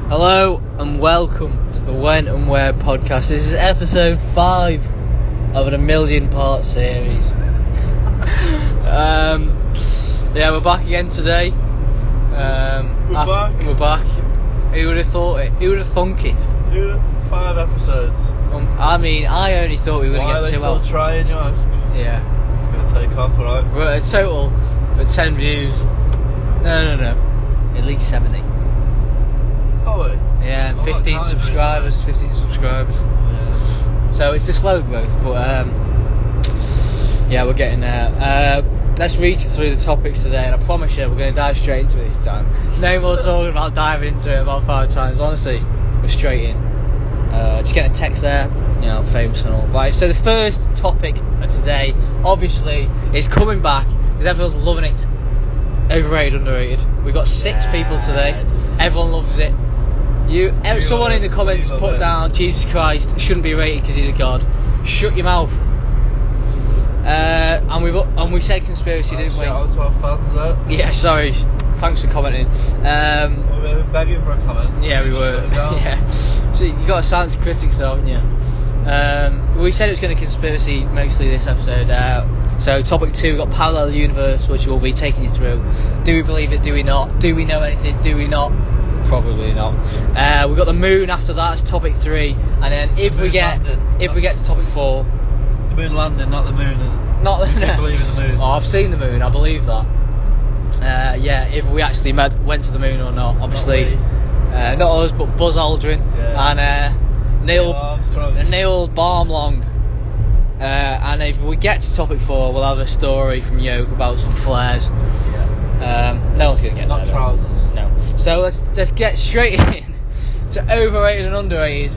Hello and welcome to the When and Where podcast. This is episode 5 of an 1 million part series. We're back again today. We're back. Who would have thought it? Who would have thunk it? 5 episodes. I only thought we were going to get 2 Why are they still trying, you ask? Yeah. It's going to take off, right? We're at a total of 10 views. No. At least 70. Oh, wait. Yeah, and 15 subscribers. 15 subscribers. Yeah. So it's a slow growth, but we're getting there. Let's reach through the topics today, and I promise you, we're going to dive straight into it this time. No more talking about diving into it about 5 times. Honestly, we're straight in. Just getting a text there, famous and all. Right, so the first topic of today, obviously, is coming back because everyone's loving it. Overrated, underrated. We've got 6 people today. Everyone loves it. Someone in the comments put down, Jesus Christ shouldn't be rated because he's a god. Shut your mouth. And we said conspiracy, didn't we? Shout out to our fans there. Yeah, sorry. Thanks for commenting. We were begging for a comment. Yeah, we were. Yeah. So you got a silence of critics, though, haven't you? We said it was going to conspiracy mostly this episode. So topic 2, we've got parallel universe, which we'll be taking you through. Do we believe it? Do we not? Do we know anything? Do we not? Probably not. We've got the moon after that. It's topic 3, and then if we get to topic 4, the moon landing, not the moon. Not the moon. Believe in the moon. Oh, I've seen the moon. I believe that. If we actually went to the moon or not. Obviously, not us, but Buzz Aldrin and Neil Barmlong. And if we get to topic 4, we'll have a story from Yoke about some flares. No one's going to get not that. Trousers. No. So let's get straight in to overrated and underrated.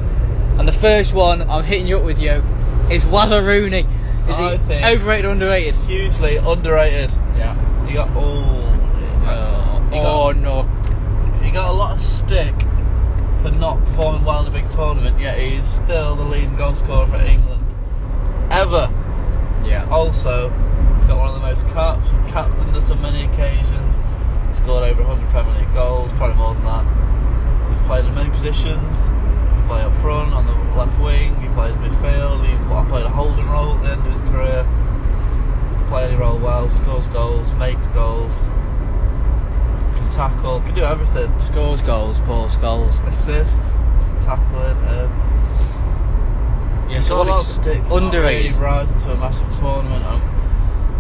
And the first one I'm hitting you up with, Yoke, is Wazza Rooney. Is he overrated or underrated? Hugely underrated. Yeah. He got no. He got a lot of stick for not performing well in a big tournament, yet he's still the leading goal scorer for England ever. Yeah. Also, got one of the most caps, captained on so many occasions, scored over 100 Premier League goals, probably more than that. He's played in many positions. He played up front, on the left wing, he played midfield, he played a holding role at the end of his career. He can play any role well, scores goals, makes goals, can tackle, can do everything. Scores goals, Paul goals. Assists, tackling, yeah, so got a lot of stick. Underrated. He rise into a massive tournament, and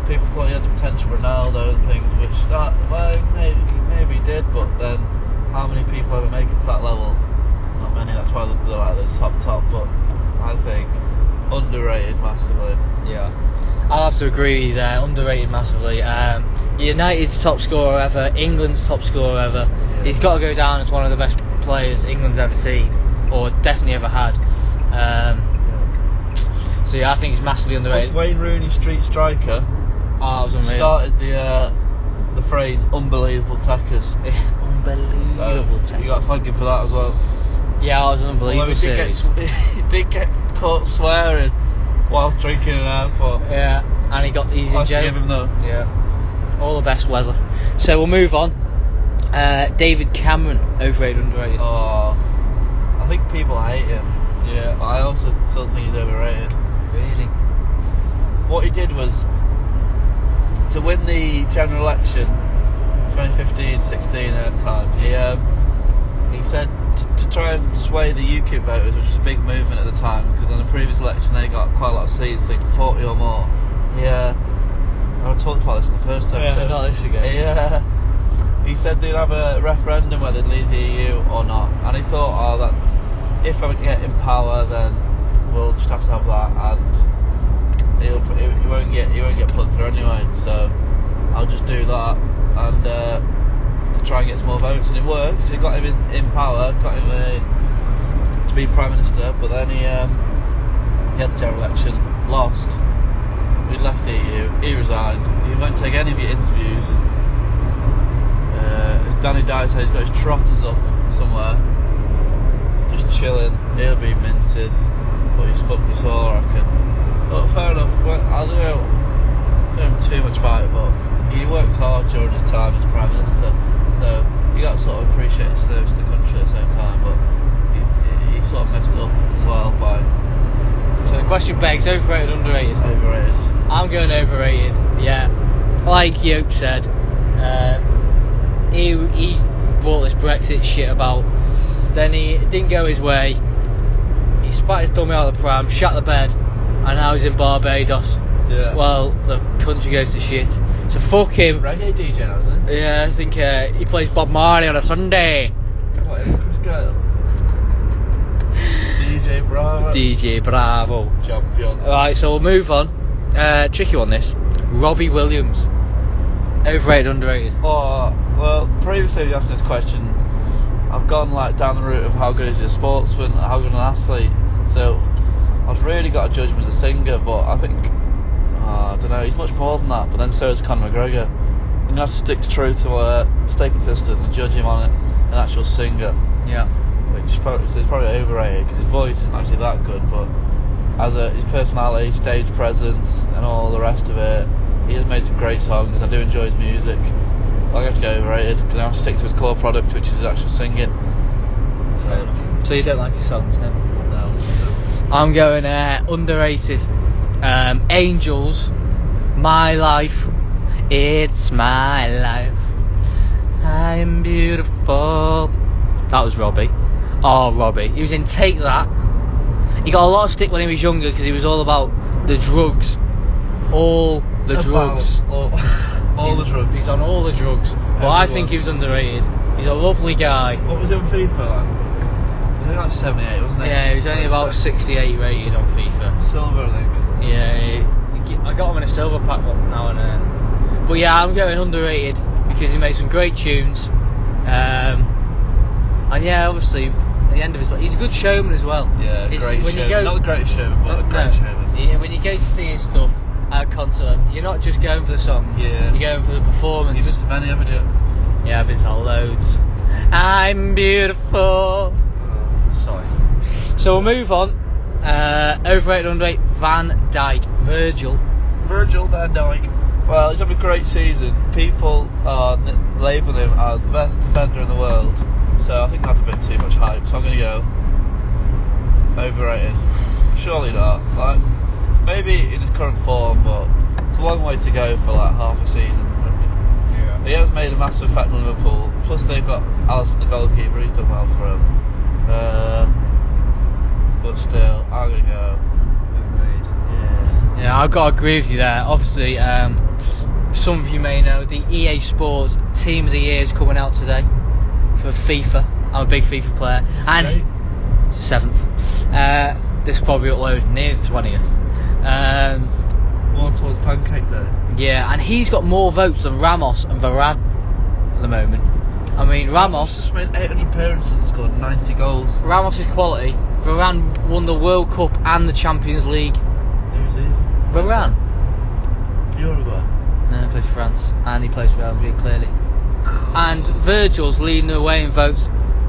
people thought he had the potential for Ronaldo and things, which maybe he did, but then how many people ever make it to that level? Not many. That's why they're like the top. But I think underrated massively. Yeah, I'll have to agree with you there. Underrated massively. United's top scorer ever, England's top scorer ever. Yeah. He's got to go down as one of the best players England's ever seen, or definitely ever had. So yeah, I think he's massively underrated. Wayne Rooney, street striker, that was unreal. started the phrase "unbelievable tackers." Unbelievable tackers. You got to thank him for that as well. Yeah, that was unbelievable. He did get caught swearing whilst drinking in an airport. Yeah, and he's in jail. Give him though. Yeah, all the best weather. So we'll move on. David Cameron, overrated, underrated. Oh, I think people hate him. Yeah, but I also still think he's overrated. Really? What he did was to win the general election 2015-16 time. He said to try and sway the UKIP voters, which was a big movement at the time, because on the previous election they got quite a lot of seats, I think 40 or more. I talked about this in the first episode. Yeah, not this again. He said they'd have a referendum whether they'd leave the EU or not, and he thought, that's if I get in power, then we'll just have to have that, and he won't get put through anyway. So I'll just do that, and to try and get some more votes, and it worked. So it got him in power, got him to be prime minister. But then he had the general election, lost. We left the EU. He resigned. He won't take any of your interviews. Danny Dyer said he's got his trotters up somewhere, just chilling. He'll be minted, but he's fucking sore, I reckon. But fair enough. I don't know too much about it, but he worked hard during his time as Prime Minister, so you got to sort of appreciate his service to the country at the same time. question begs, overrated, underrated? Overrated. I'm going overrated, yeah. Like Yope said, he brought this Brexit shit about. Then he didn't go his way. He spat his dummy out of the pram, shut the bed, and now he's in Barbados. Yeah. Well, the country goes to shit. So fuck him. Reggae DJ now, isn't he? Yeah, I think he plays Bob Marley on a Sunday. What, Chris Gale? DJ Bravo. DJ Bravo. Champion. Right, so we'll move on. Tricky one this. Robbie Williams. Overrated, underrated? Oh, well, previously you asked this question, I've gone like down the route of how good is he a sportsman, how good an athlete. So I've really got to judge him as a singer, but I think, I don't know, he's much more than that. But then so is Conor McGregor. You have to stick true to stay consistent and judge him on it, an actual singer. Yeah. Which is probably overrated because his voice isn't actually that good, but as his personality, stage presence, and all the rest of it, he has made some great songs. I do enjoy his music. I have to go overrated because I have to stick to his core product, which is his actual singing. So you don't like his songs, no? No. I'm going underrated. Angels, My Life, It's My Life. I am beautiful. That was Robbie. Oh, Robbie. He was in Take That. He got a lot of stick when he was younger because he was all about the drugs. All the drugs. All the drugs. He's on all the drugs. But I think he was underrated. He's a lovely guy. What was he on FIFA like? Was he like 78, wasn't he? Yeah, he was only about 68 rated on FIFA. Silver, I think. Yeah, I got him in a silver pack now and then. But yeah, I'm going underrated because he made some great tunes. And yeah, obviously, at the end of his life, he's a good showman as well. Yeah, great when showman. You go, not the greatest showman, but a great showman. Yeah, when you go to see his stuff at a concert, you're not just going for the songs. Yeah. You're going for the performance. You've been to many, haven't you? Yeah, I've been to loads. I'm beautiful. Oh, sorry. So we'll move on. Overrated, underrated, Van Dijk. Virgil van Dijk. Well, he's having a great season. People are labelling him as the best defender in the world. So I think that's a bit too much hype. So I'm going to go overrated. Surely not. Like, maybe in his current form, but it's a long way to go for like half a season. Yeah. He has made a massive effect on Liverpool. Plus they've got Alisson, the goalkeeper. He's done well for him. But still, I'm going to go overrated. Yeah, I've got to agree with you there. Obviously, some of you may know the EA Sports Team of the Year is coming out today for FIFA. I'm a big FIFA player. And it's the 7th. This will probably upload near the 20th. More towards Pancake Day. Yeah, and he's got more votes than Ramos and Varane at the moment. I mean, Ramos just made 800 appearances and scored 90 goals. Ramos is quality. Varane won the World Cup and the Champions League. Who is he? Varane? Uruguay. No, he plays for France, and he plays for Real Madrid clearly. And Virgil's leading the way in votes.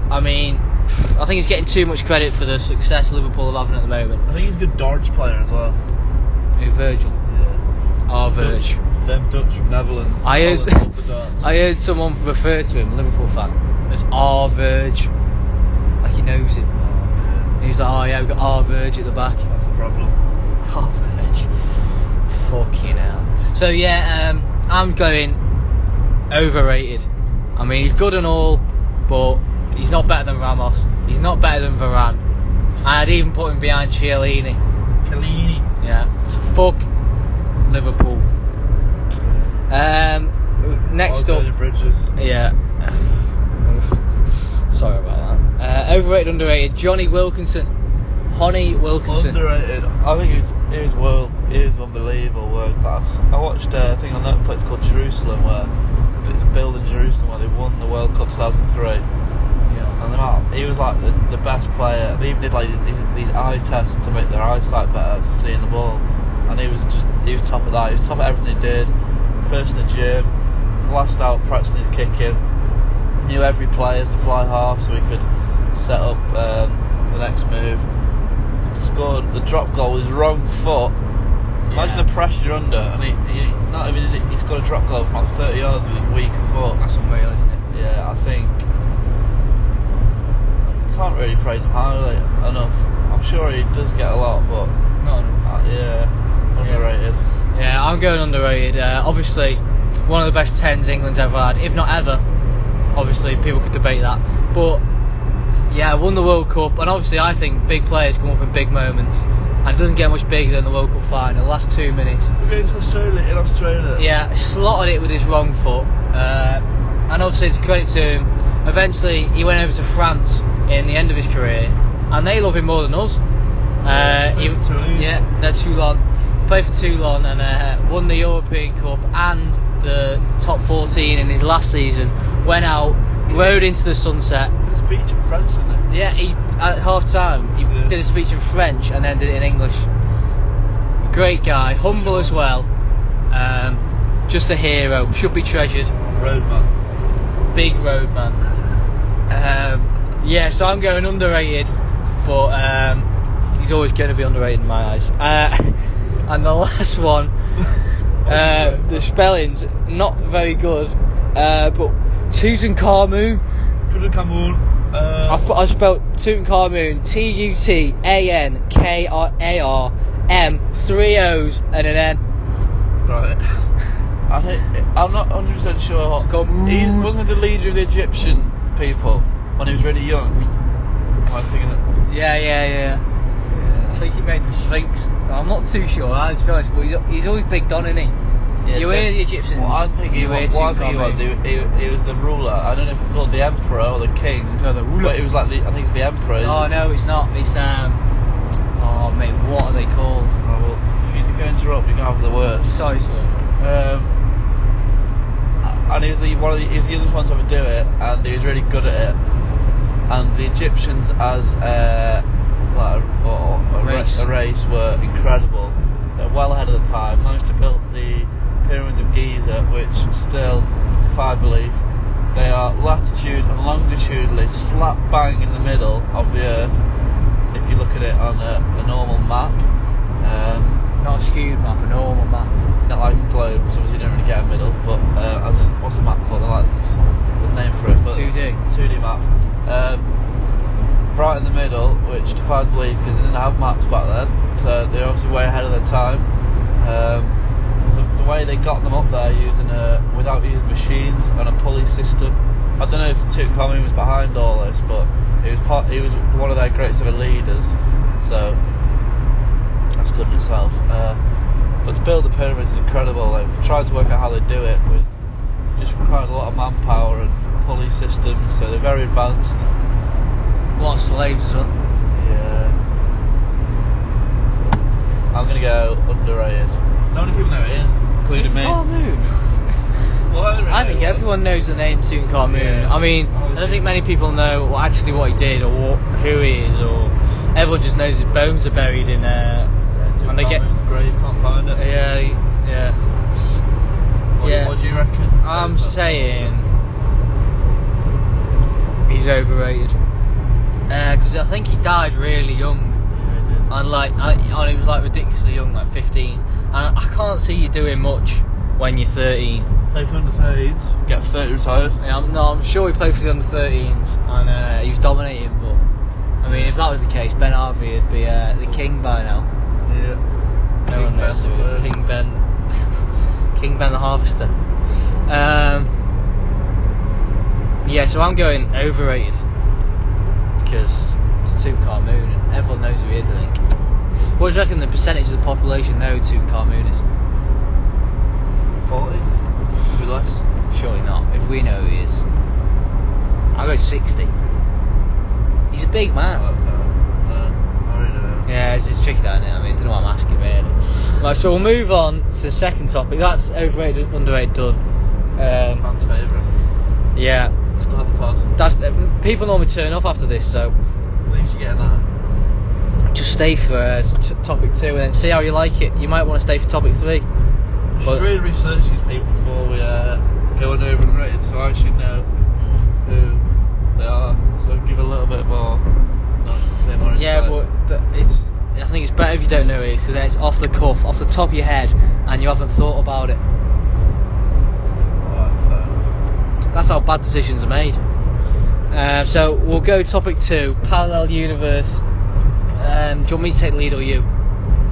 I mean, I think he's getting too much credit for the success Liverpool are having at the moment. I think he's a good darts player as well. Who, Virgil? Yeah. Oh, Virg. Them Dutch from Netherlands. I heard someone refer to him, a Liverpool fan, as R Virg. Like he knows it. Oh, He was like, oh yeah, we've got R Virg at the back. that's the problem. R Virg. Fucking hell. So yeah, I'm going overrated. I mean, he's good and all, but he's not better than Ramos. He's not better than Varane. I'd even put him behind Chiellini. Yeah. So fuck Liverpool. Next up. Bridges. Yeah. Sorry about that. Overrated, underrated. Johnny Wilkinson. Honey Wilkinson. Underrated. I think he is unbelievable world class. I watched a thing on Netflix called Jerusalem, where it's built in Jerusalem, where they won the World Cup 2003. Yeah. And he was like the best player. They even did like these eye tests to make their eyesight better, seeing the ball. And he was top of that. He was top of everything he did. First in the gym, last out practicing his kicking. Knew every player as the fly half, so he could set up the next move. Scored the drop goal with his wrong foot. Imagine the pressure you're under, and he scored a drop goal from like 30 yards with his weak foot. That's unreal, isn't it? Yeah, I think you can't really praise him highly enough. I'm sure he does get a lot, but Not enough. I Underrated. Yeah, I'm going underrated. Obviously, one of the best 10s England's ever had, if not ever. Obviously, people could debate that. But, yeah, won the World Cup, and obviously I think big players come up in big moments. And it doesn't get much bigger than the World Cup final, the last 2 minutes. Against Australia, in Australia. Yeah, slotted it with his wrong foot. And obviously, it's a credit to him. Eventually, he went over to France in the end of his career, and they love him more than us. They're Toulon. Played for Toulon and won the European Cup and the top 14 in his last season. Went out, rode into the sunset. Did a speech in French, didn't he? Yeah, at half time he did a speech in French and then did it in English. Great guy, humble as well. Just a hero, should be treasured. Roadman. Big roadman. So I'm going underrated, but he's always going to be underrated in my eyes. And the last one, the spelling's not very good, but Tutankhamun. I spelled Tutankhamun, Tutankarm, 3 O's and an N. Right. I'm not 100% sure. He wasn't the leader of the Egyptian people when he was really young. Am I thinking it? Yeah. I think he made the Sphinx. I'm not too sure, to be honest, but he's always big Don, isn't he? Yeah, you hear the Egyptians. Well, I think he was the ruler. I don't know if it's called the emperor or the king. No, the ruler. But it was like I think it's the emperor. Oh no, it's not. It's oh mate, what are they called? Oh, well, if you go interrupt, you can have the word. Sorry, sir. And he was the youngest one to ever do it, and he was really good at it. And the Egyptians, as a race, were incredible. They're well ahead of the time. Managed to build the pyramids of Giza, which still defy belief. They are latitude and longitudinally slap bang in the middle of the Earth. If you look at it on a normal map, not a skewed map, a normal map. Not like a globe, because obviously you don't really get a middle. But as in, what's the map called? There's a name for it. But 2D map. Right in the middle, which defies belief because they didn't have maps back then, so they're obviously way ahead of their time. The way they got them up there without using machines and a pulley system. I don't know if Tutankhamun was behind all this, but he was one of their greatest ever leaders, so that's good in itself. But to build the pyramids is incredible. They've tried to work out how they do it with just required a lot of manpower and pulley systems, so they're very advanced. A lot of slaves as well. Yeah. I'm gonna go underrated. Not many people know who it is, including me. Tutankhamun. Well, I think everyone knows the name Tutankhamun. Yeah. I mean, I don't think many people know what he did or who he is, or everyone just knows his bones are buried in there. And they get grave, can't find it. Yeah. What do you reckon? I'm saying he's overrated. Because I think he died really young. Yeah, he did. And he was ridiculously young, 15. And I can't see you doing much when you're 13. Play for under 13s, get 30 retired. Yeah, I'm sure he played for the under 13s and he was dominating. But I mean, if that was the case, Ben Harvey would be the king by now. Yeah. No one knows who he is. King Ben. King Ben the Harvester. So I'm going overrated. Because it's Tutankhamun and everyone knows who he is, I think. What do you reckon the percentage of the population know who Tutankhamun is? 40? Maybe less. Surely not, if we know who he is. I'll go 60. He's a big man. I really don't know. Yeah, it's tricky that, isn't it? I mean, I don't know what I'm asking really. Right, so we'll move on to the second topic. That's overrated, underrated done. Man's favourite. Yeah. Start the pod. People normally turn off after this, so At least you're getting that. just stay for topic 2 and then see how you like it. You might want to stay for topic 3. We should really research these people before we go on over and rated, so I should know who they are. So give a little bit more. Yeah, but I think it's better if you don't know it, so then it's off the cuff, off the top of your head, and you haven't thought about it. Alright, fair enough. That's how bad decisions are made. So we'll go topic 2, parallel universe. Do you want me to take the lead or you?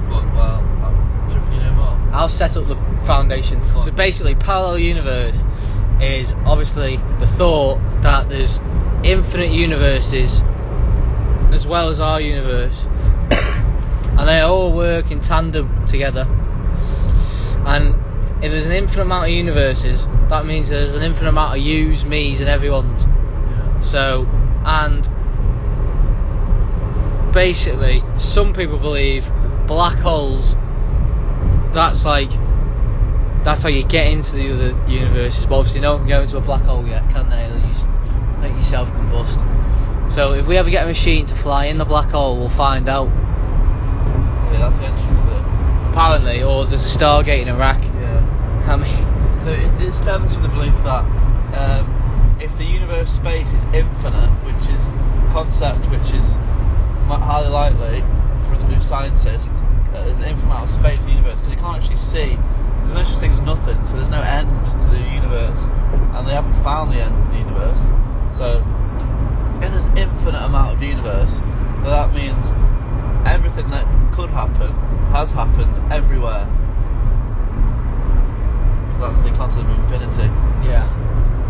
Well, I'll set up the foundation. Go on. So basically, parallel universe is obviously the thought that there's infinite universes as well as our universe, and they all work in tandem together. And if there's an infinite amount of universes, that means there's an infinite amount of yous, me's, and everyone's. Yeah. So, and basically, some people believe black holes. That's how you get into the other universes. But obviously, no one can go into a black hole yet, can they? They'll just make yourself combust. So, if we ever get a machine to fly in the black hole, we'll find out. Yeah, that's the entrance to it. Apparently, or there's a Stargate in Iraq. Yeah. I mean, So it stems from the belief that if the universe space is infinite, which is a concept which is highly likely for the scientists, there's an infinite amount of space in the universe because you can't actually see. There's no such thing as nothing, so there's no end to the universe, and they haven't found the end to the universe. So if there's an infinite amount of universe, then that means everything that could happen has happened everywhere. That's the concept of infinity. yeah.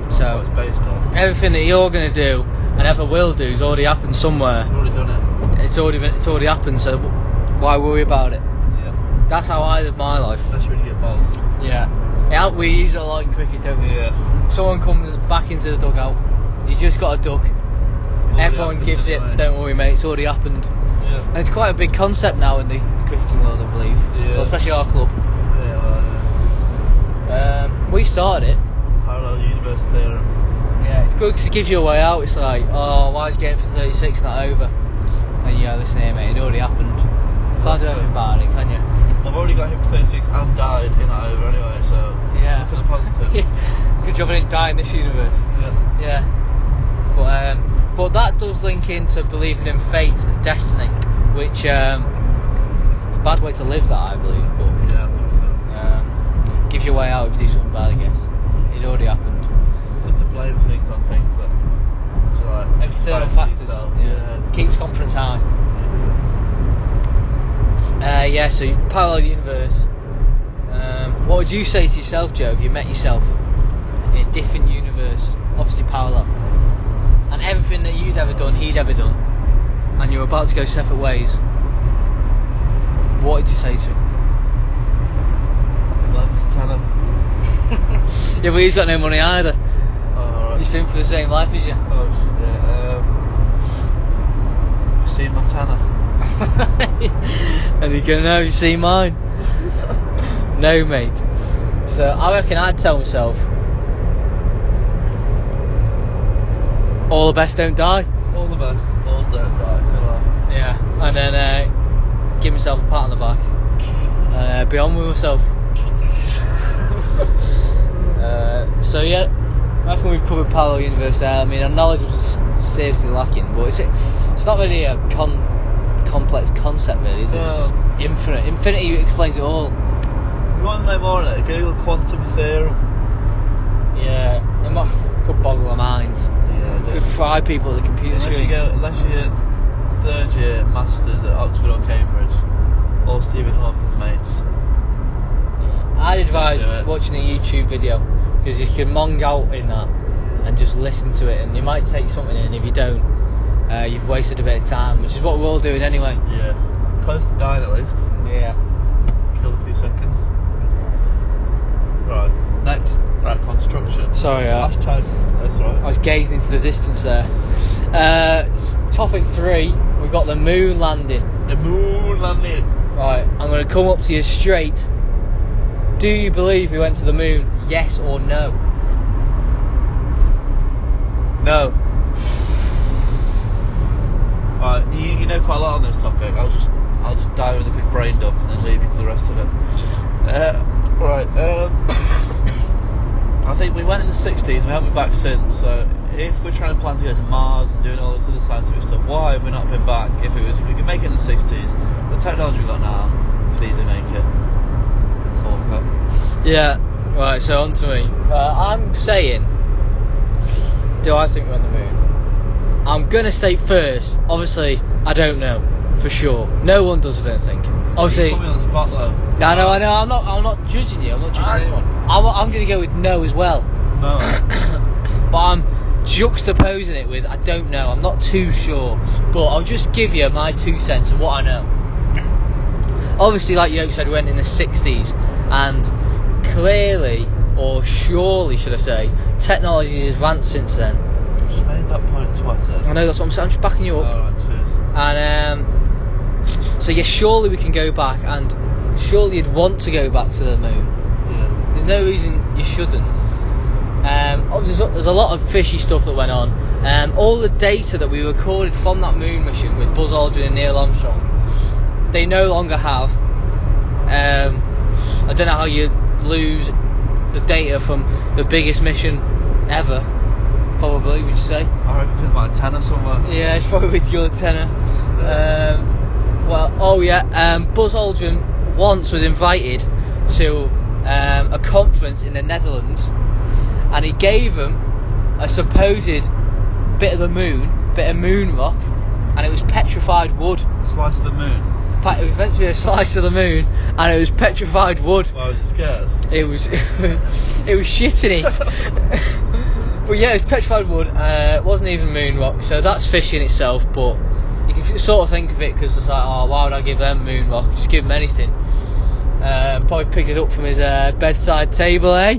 That's So what it's based on. everything that you're going to do and ever will do has already happened somewhere. We've already done it. It's already happened. So why worry about it? Yeah. That's how I live my life. Especially when you get balls. Yeah. We use it a lot in cricket, don't we? Yeah. Someone comes back into the dugout. You just got a duck. Everyone happened gives it. anyway. Don't worry, mate. It's already happened. Yeah. And it's quite a big concept now in the cricketing world, I believe. Yeah. Well, especially our club. Yeah, well, We started it. parallel universe theorem. Yeah, it's good because it gives you a way out. It's like, oh, why'd you get it for 36 and not over? And you go, listen here, mate, it already happened. Can't do anything about it, can you? I've already got hit for 36 and died in that over anyway, so Yeah. look at the positive. Good job I didn't die in this universe. Yeah. Yeah. But that does link into believing in fate and destiny, which it's a bad way to live that, I believe, but Yeah, I think so. gives you a way out if you do something bad, I guess. It already happened. Good to blame things on things that so like External justify factors. yourself. Yeah. Keeps confidence high. Yeah, so parallel universe. What would you say to yourself, Joe, if you met yourself in a different universe, obviously parallel, and everything that you'd ever done, he'd ever done, and you were about to go separate ways? What would you say to him? Well, it's a tenner. Yeah, but he's got no money either. Oh, alright. He's been for the same life as you. Oh, yeah. You seen my tenner? And you go, no, you see mine. No, mate. So I reckon I'd tell myself, all the best, don't die. All the best. All don't die. Good laugh. Yeah. And then give myself a pat on the back and be on with myself. So yeah, I reckon we've covered parallel universe there. I mean, our knowledge was seriously lacking, but it's not really a complex concept, really, is it? It's just infinite. Infinity explains it all. If you want to know more on it, Google quantum theorem. Yeah, it could boggle our minds. Yeah, Could fry people at the computer screens. Unless you're third year masters at Oxford or Cambridge, or Stephen Hawking's mates. Yeah. I'd advise Do it. watching a YouTube video, because you can mong out in that and just listen to it, and you might take something in. If you don't, you've wasted a bit of time, which is what we're all doing anyway. Yeah. Close to dying at least. Yeah. Killed a few seconds. Right. Next. Right. Construction. Sorry, Hashtag. That's I right. was gazing into the distance there. Topic 3, we've got the moon landing. The moon landing. Right, I'm going to come up to you straight. Do you believe we went to the moon? Yes or no? No. Right. You know quite a lot on this topic. I'll just dive with a quick brain dump and then leave you to the rest of it. Right. I think we went in the 60s and we haven't been back since. So if we're trying to plan to go to Mars and doing all this other scientific stuff, why have we not been back? If we could make it in the 60s, the technology we've got now could easily make it. That's all I've got. Yeah. Right, so on to me. I'm saying, do I think we're on the moon? I'm going to state first, obviously, I don't know for sure. No one does, I don't think. Obviously, You put me on the spot though. I know. I'm not judging you. I'm not judging anyone. I'm going to go with no as well. No. But I'm juxtaposing it with I don't know. I'm not too sure. But I'll just give you my 2 cents of what I know. Obviously, like you said, we went in the 60s, and clearly, or surely, should I say, technology has advanced since then. You just made that point twice. I know, that's what I'm saying. I'm just backing you up. Alright, cheers. And so yeah, surely we can go back, and surely you'd want to go back to the moon. Yeah. There's no reason you shouldn't. There's a lot of fishy stuff that went on. All the data that we recorded from that moon mission with Buzz Aldrin and Neil Armstrong, they no longer have. I don't know how you lose the data from the biggest mission ever. Probably, would you say? I reckon it's with my antenna somewhere. Yeah, it's probably with your antenna. Buzz Aldrin once was invited to a conference in the Netherlands, and he gave them a supposed bit of moon rock, and it was petrified wood. Slice of the moon. It was meant to be a slice of the moon, and it was petrified wood. Why was you scared? It was shit in it. But yeah, it was petrified wood. It wasn't even moon rock, so that's fishy in itself. But you can sort of think of it because it's like, oh, why would I give them moon rock? Just give them anything. Probably pick it up from his bedside table, eh?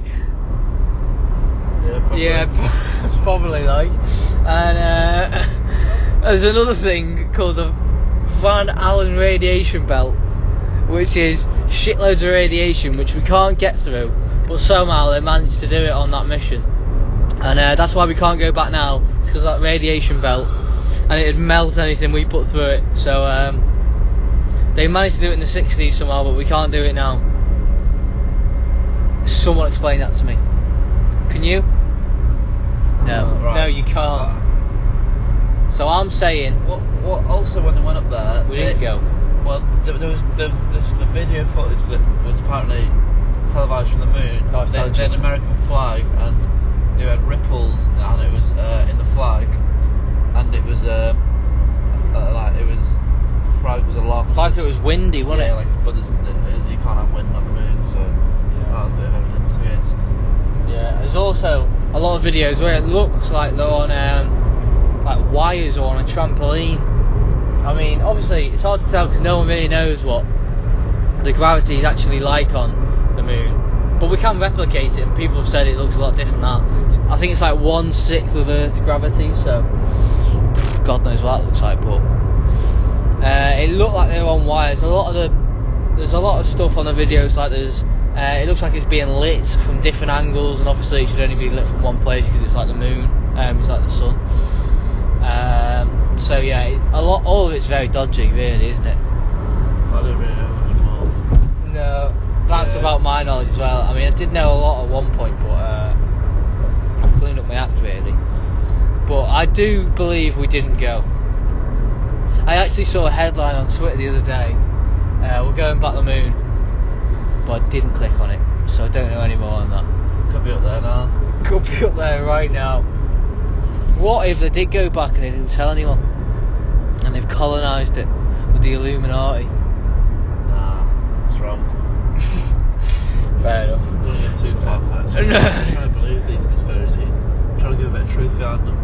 Yeah, probably. Yeah, probably like. And there's another thing called the Van Allen radiation belt, which is shitloads of radiation which we can't get through, but somehow they managed to do it on that mission. And that's why we can't go back now. It's because of that radiation belt, and it'd melt anything we put through it. So they managed to do it in the 60s somehow, but we can't do it now. Someone explain that to me. Can you? No, Right. no, you can't. Right. So I'm saying, What? Also, when they went up there, we didn't go. Well, there was the video footage that was apparently televised from the moon. Oh, it's They had an Belgium. American flag, and they had ripples, and it was in the flag, and it was like it was flag was aloft. It's like it was windy, wasn't Yeah, it? but you can't have wind on the moon, so that was a bit of evidence against. Yeah, there's also a lot of videos where it looks like they're on like wires or on a trampoline. I mean, obviously it's hard to tell because no one really knows what the gravity is actually like on the moon, but we can replicate it, and people have said it looks a lot different now. I think it's like 1/6 of Earth's gravity, so God knows what that looks like, but it looked like they were on wires. There's a lot of stuff on the videos like it looks like it's being lit from different angles, and obviously it should only be lit from one place because it's like the moon, it's like the sun. So yeah, all of it's very dodgy, really, isn't it? I don't really know much more. No, that's about my knowledge as well. I mean, I did know a lot at one point, but I've cleaned up my act really. But I do believe we didn't go. I actually saw a headline on Twitter the other day. We're going back the moon, but I didn't click on it, so I don't know any more on that. Could be up there now. Could be up there right now. What if they did go back and they didn't tell anyone, and they've colonised it with the Illuminati? Nah, it's wrong. Fair enough. Don't get too far-fetched. No. I'm trying to believe these conspiracies. I'm trying to give a bit of truth behind them.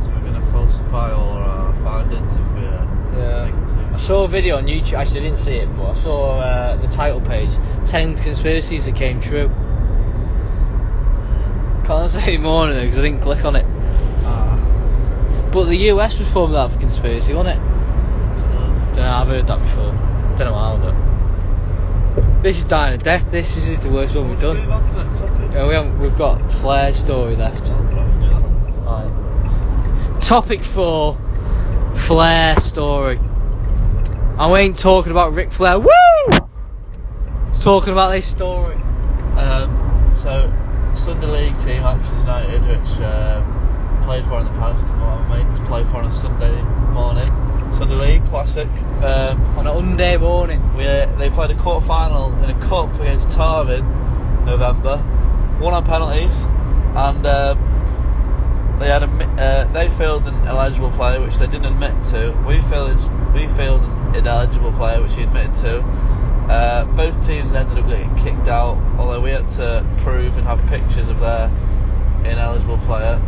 So we're going to falsify all our findings if we take it I saw a video on YouTube. Actually, I didn't see it, but I saw the title page: 10 conspiracies that came true. Can't say any more on it because I didn't click on it. But the US was formed out of a conspiracy, wasn't it? Don't know. I've heard that before. Don't know how, but this is dying a death. This is the worst one we've done. Move on to the next topic. Yeah, we've got Flair's story left. Right. Topic 4: Flair story. I ain't talking about Ric Flair. Woo! Talking about this story. So, Sunday League team, Actors United, which played for in the past. A lot of my mates play for on a Sunday morning. Sunday League Classic. On a Monday morning. They played a quarter final in a cup against Tarvin, November. Won on penalties, and they failed an eligible player, which they didn't admit to. We failed ineligible player, which he admitted to. Both teams ended up getting kicked out, although we had to prove and have pictures of their ineligible player.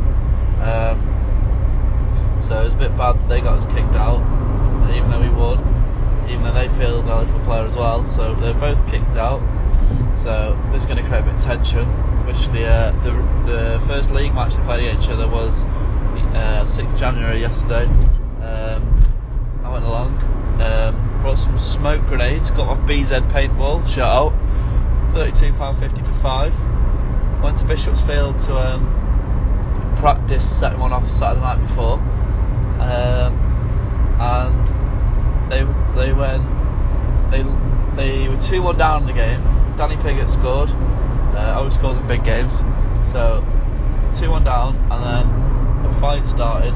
So it was a bit bad that they got us kicked out, even though we won, even though they failed an eligible player as well. So they're both kicked out. So this is going to create a bit of tension. Which the first league match they played against each other was 6th January yesterday. I went along, brought some smoke grenades, got off BZ paintball, shut out, £32.50 for 5. Went to Bishopsfield to practice setting one off Saturday night before, and they were 2-1 down in the game. Danny Piggott scored. Always scores in big games. So 2-1 down, and then a fight started,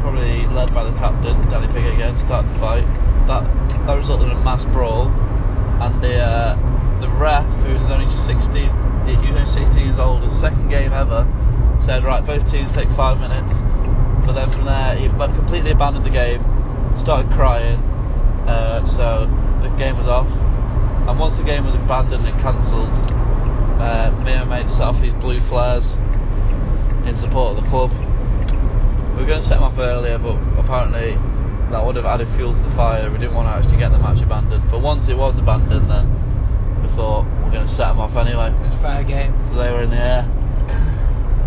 probably led by the captain, Danny Piggott again, started the fight. That resulted in a mass brawl, and the ref, who was only 16 years old, his second game ever, said, right, both teams take 5 minutes. But then from there, he completely abandoned the game, started crying, so the game was off. And once the game was abandoned and cancelled, me and my mate set off these blue flares in support of the club. We were going to set them off earlier, but apparently that would have added fuel to the fire. We didn't want to actually get the match abandoned. But once it was abandoned, then we thought we're going to set them off anyway. It was a fair game. So they were in the air.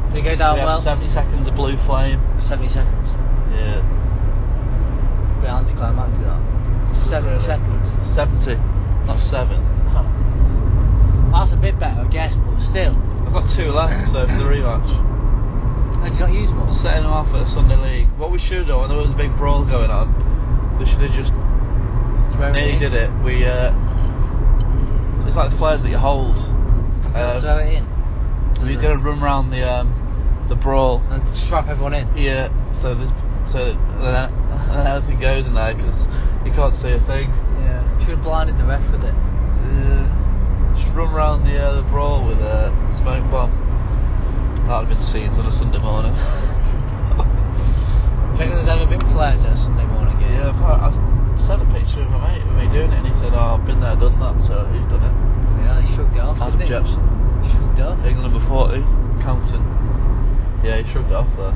Did it go down we well? Had 70 seconds of blue flame. 70 seconds. Yeah. Bit anticlimactic that. 70 Really? seconds. 70, not 7. That's a bit better, I guess, but still. I've got 2 left, so for the rematch. Have you not used more? Setting them off at a Sunday league. What we should have done when there was a big brawl going on, we should have just nearly did it. We it's like the flares that you hold. Throw it in. We're going to run around the brawl And strap everyone in. Yeah. So then anything goes in there because you can't see a thing. Yeah. Should have blinded the ref with it. Just run around the brawl with a smoke bomb. That would have been scenes on a Sunday morning. Do you think there's ever been flares at a Sunday morning game? Yeah, I sent a picture of my mate of me doing it, and he said, "Oh, I've been there, done that." So he's done it. Yeah, he shrugged it off. Adam didn't he? Jepson, He shrugged it off. England number 40, Counting. Yeah, he shrugged it off there.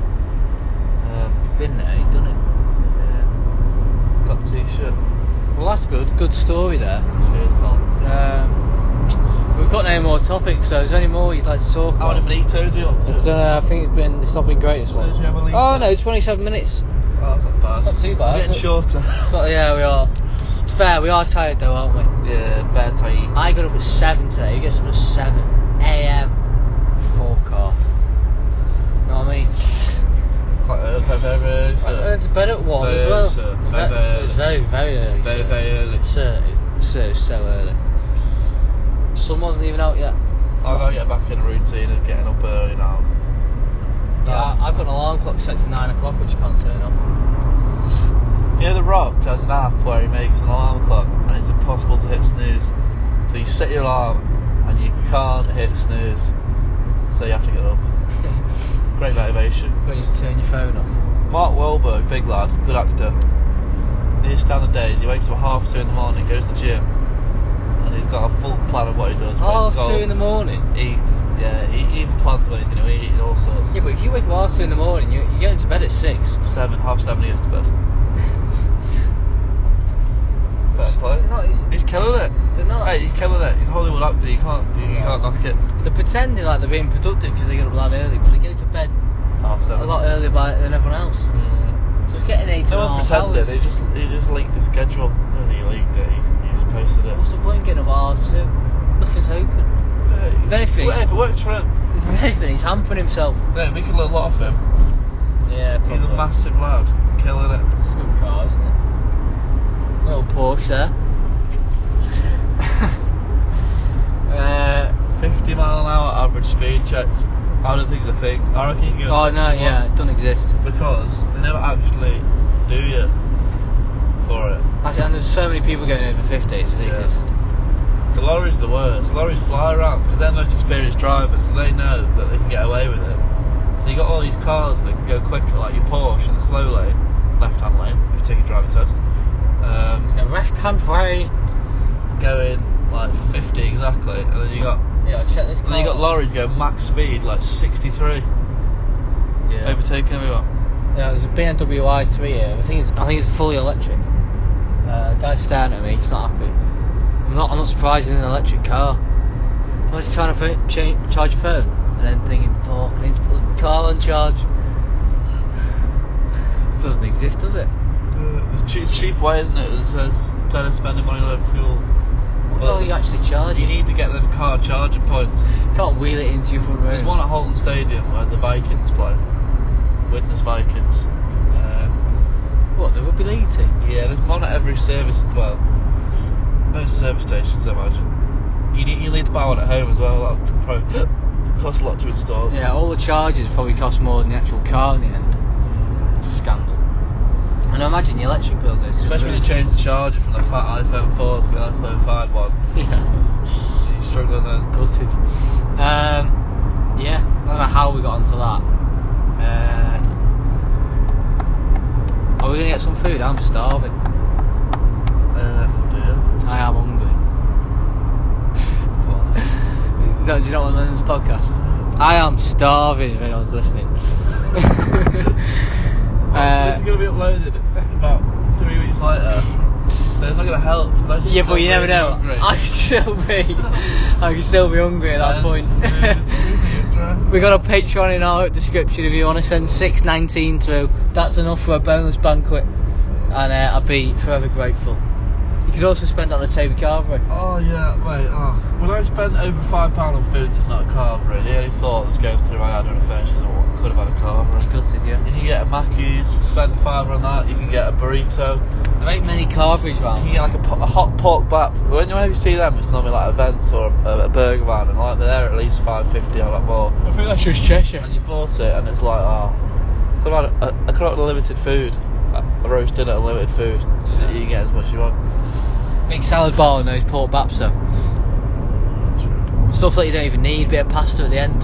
You've been there, you've done it. Yeah. Got the t-shirt. Well, that's good. Good story there. Cheers, pal. We've got no more topics, so is there any more you'd like to talk How about? many monitos we up to? I think it's not been great this one. Oh no, 27 minutes. Oh, that's not bad. It's not too bad. We're getting shorter. Yeah, we are. It's fair, we are tired though, aren't we? Yeah, bare tight. I got up at 7 today, he gets up at 7 AM. Fuck off. You know what I mean? Quite early, very early. I went to bed at 1 as well. It was very, very early. Very early. So early. Sun wasn't even out yet. I've got to get back in a routine of getting up early now. Yeah, I've got an alarm clock set to 9 o'clock which you can't turn off. You know The Rock has an app where he makes an alarm clock and it's impossible to hit snooze. So you set your alarm and you can't hit snooze. So you have to get up. Great motivation. Got you to turn your phone off. Mark Wahlberg, big lad, good actor. In his standard days, he wakes up at 2:30 in the morning, goes to the gym, and he's got a full plan of what he does. 2:30 in the morning? Eats, yeah, he even plans what he's going to eat, all sorts. Yeah, but if you wake up 2:30 in the morning, you're going to bed at 6. 7:30 he goes to bed. Fair play. He's killing it. They're not. Hey, he's killing it. He's a Hollywood actor. You can't knock it. They're pretending like they're being productive because they get up that early, but they go to bed 7:30. a lot earlier than everyone else. Yeah. So getting 8 No one pretended. hours. He just leaked his schedule. Really, he leaked it. He just posted it. What's the point in getting up at 2? Nothing's open. If anything, Well, if it works for him, if anything, he's hampering himself. then we can learn a lot off him. Yeah, probably. He's a massive lad, killing it. It's a good car, isn't it? Little Porsche there. 50 mile an hour average speed checks. I don't think it's a thing. I reckon you can go. Oh no, 61 yeah, it doesn't exist. because they never actually do you for it. And there's so many people going over 50, it's ridiculous. The lorry's the worst. Lorries fly around because they're the most experienced drivers, so they know that they can get away with it. So you got all these cars that can go quicker, like your Porsche in the slow lane, left-hand lane, if you take a driving test. A brain. going like 50 exactly, and then you got Check this car. and then you got lorries going max speed like 63, overtaking everyone. Yeah, there's a BMW i3 here. I think it's fully electric. Guy's staring at me. He's not happy. I'm not surprised in an electric car. Imagine trying to charge your phone and then thinking, "Fuck, I need to put the car on charge." It doesn't exist, does it? It's a cheap way, isn't it? It says instead of spending money on fuel. Well, you actually charge You it. need to get them car charging points. You can't wheel it into your front room. There's one at Holton Stadium where the Vikings play. Witness Vikings. What, the rugby league team? Yeah, there's one at every service as well. Most service stations, I imagine. You need to buy one at home as well. That'll probably cost a lot to install. Yeah, all the charges probably cost more than the actual car in the end. Scandal. And I imagine the electric bill goes. Especially when you change the charger from the fat iPhone 4 to the iPhone 5 one. Yeah. You're struggling then. Gutted. Yeah, I don't know how we got onto that. Are we going to get some food? I'm starving. Dear. I am hungry. Do you know what I'm on this podcast? I am starving if anyone's listening. This is going to be uploaded about 3 weeks later, so it's not going to help. Yeah, but you never know. I can still be hungry at that point. We got a Patreon in our description if you want to send 6.19 through. That's enough for a bonus banquet, and I'll be forever grateful. You could also spend on the Toby Carvery. Oh yeah, wait. When I spent over £5 on food, it's not a carvery. The only thought that's going through my head when I finished is, oh, I could have had a carvery. You gutted, yeah. You can get a Mackey's, spend £5 on that. You can get a burrito. There ain't many carveries You around. can get like a hot pork bap. Whenever you see them, it's normally like events or a burger van, and like they're there at least £5.50 or like more. I think that's just Cheshire. And you bought it, and it's like, I could have had unlimited food, a roast dinner, unlimited food. You can get as much as you want. Big salad bar and those pork baps though. Stuff that you don't even need. Bit of pasta at the end.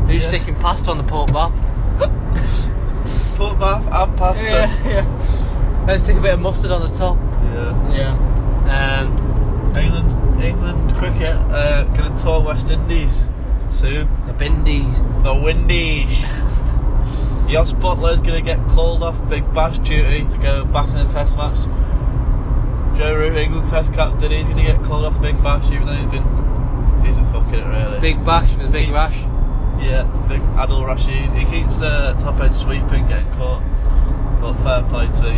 Who's sticking pasta on the pork bap? Pork bath and pasta. Yeah. Let's stick a bit of mustard on the top. Yeah. England cricket going to tour West Indies soon. The Bindies. The Windies. Jos Buttler's going to get called off Big Bash duty to go back in the Test match. Joe Root, England Test captain, he's going to get called off Big Bash even though he's been fucking it really. Big Bash with a big rash. Yeah, big Adil Rashid. He keeps the top edge sweeping, getting caught. But fair play to,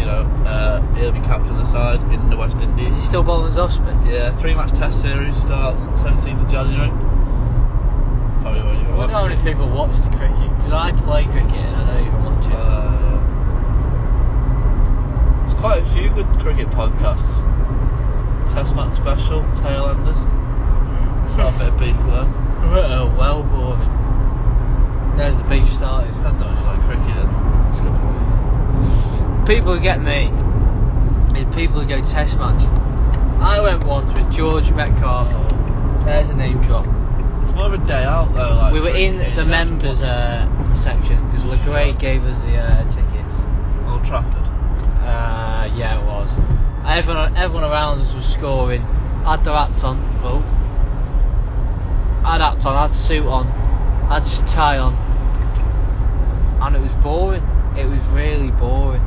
he'll be captain of the side in the West Indies. Is he still bowling as Osman? Yeah, 3-match Test series starts 17th of January. Probably won't even I wonder how many people watch the cricket, because I play cricket and I don't even watch it. There's quite a few good cricket podcasts. Test match special, Tailenders. It's got a bit of beef with them. Oh, well boring. There's the beef started. Depends how much you like cricket. That's a good point. People who get me is people who go Test match. I went once with George Metcalf. There's a name drop. It's more of a day out though. Like We were in the members section because LeGray gave us the tickets. Old Trafford. Yeah, it was. Everyone around us was scoring. Had their hats on. Oh. Had hats on, had suit on, had tie on. And it was boring. It was really boring.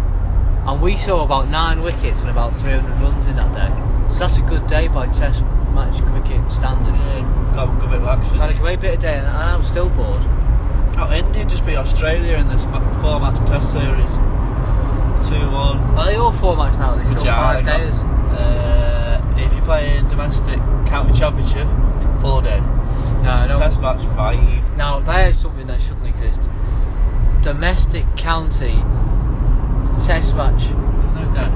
And we saw about 9 wickets and about 300 runs in that day. So that's a good day by Test match cricket standard. Yeah, got a good bit of action. Had a great bit of day and I'm still bored. Oh, India just beat Australia in this 4-match Test series. 2-1. Well, they all 4 match now, they're still 5 days. If you play in domestic county championship, 4 day. No. Test match 5. Now, there's something that shouldn't exist. Domestic county Test match. There's no day.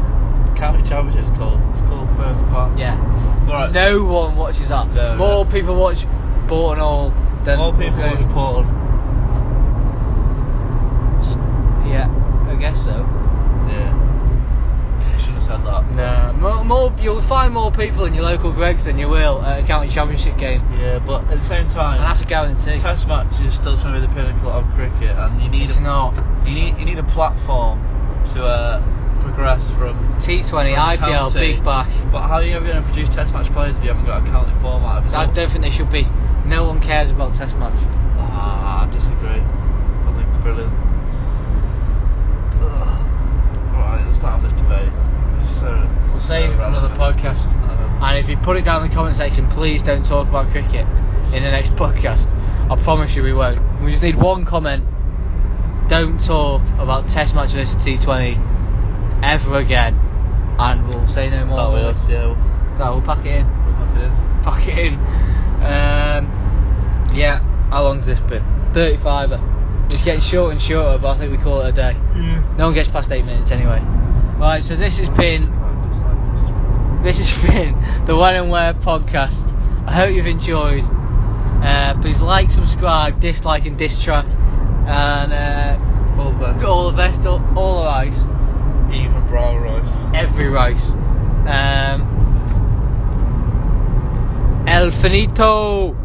County championship is called. It's called first class. Yeah. Right. No one watches that. No, More people watch Bolton Hall than... More people watch Portland. Yeah, I guess so. Yeah. I shouldn't have said that. No, more you'll find more people in your local Greggs than you will at a county championship game. Yeah, but at the same time, And that's a guarantee. Test match is still trying to be the pinnacle of cricket, and you need It's not. You need a platform to progress from T20, from IPL, county. Big Bash. But how are you ever going to produce Test match players if you haven't got a county format? I don't think they should be. No one cares about Test match. I disagree. I think it's brilliant. Right, let's not have this debate. We'll save it for another podcast. And if you put it down in the comment section, please don't talk about cricket in the next podcast. I promise you we won't. We just need one comment. Don't talk about Test match versus T20 ever again. And we'll say no more. Oh, yes, yeah. No, we'll pack it in. Pack it in. Yeah, how long's this been? 35er. It's getting shorter and shorter, but I think we call it a day. Yeah. No one gets past 8 minutes anyway. Right, so this has been the When and Where podcast. I hope you've enjoyed. Please like, subscribe, dislike and diss track. And all the best, all the rice. Even brown rice. Every rice. El finito.